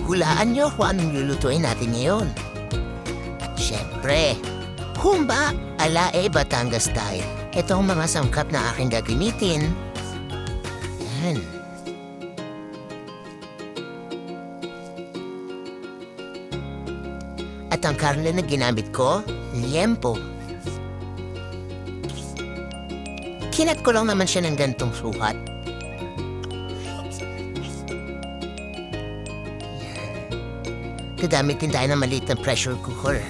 Hulaan niyo kung anong lulutuin natin ngayon. Siyempre, humba alae Batangas style. Ito ang mga sangkap na aking gagamitin. Yan. At ang karne na ginamit ko, liempo. Kinat ko lang naman siya ng gantong sukat. Gagamit din tayo ng maliit na pressure cooker.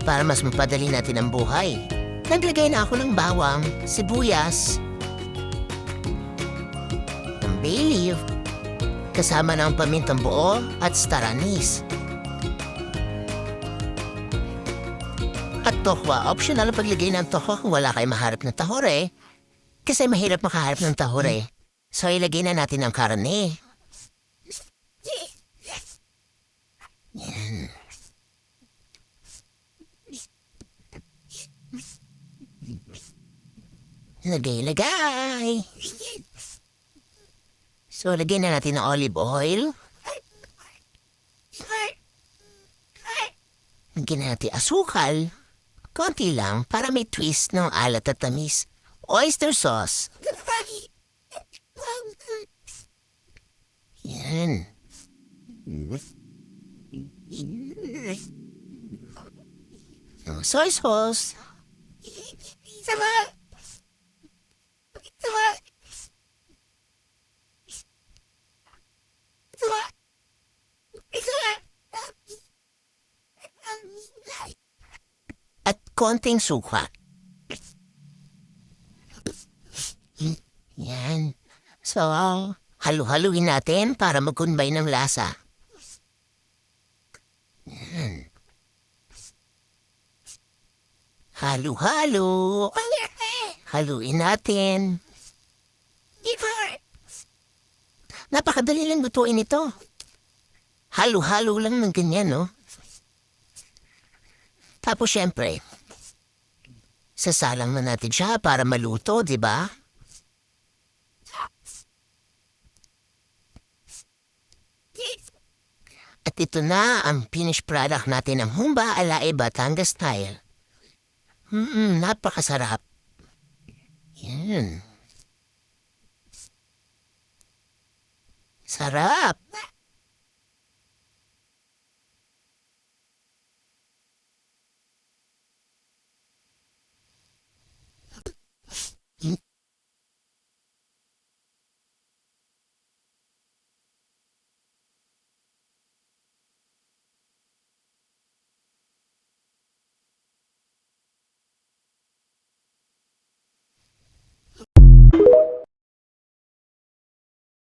Para mas mapadali natin ang buhay. Naglagay na ako ng bawang, sibuyas, ng bay leaf, kasama ng pamintang buo at star anise. At tokwa, optional ang paglagay ng tokwa kung wala kayong maharap na tahore. Kasi mahirap makaharap ng tahore. So, ilagay na natin ang karne. Yan. Lagay. So, lagyan na natin ng olive oil. Lagyan na natin asukal. Konti lang para may twist ng alat at tamis. Oyster sauce. Yan. Soy sauce. At konting suka. Yan. So, halu-haluin natin para magkunbay ng lasa. Yan. Halu-halo. Haluin natin. Napakadali lang lutuin ito. Halo-halo lang ng ganyan, no? Tapos, syempre, sasalang na natin siya para maluto, di ba? At ito na ang finished product natin ng humba alae Batangas style. Napakasarap. Yan. Sarap.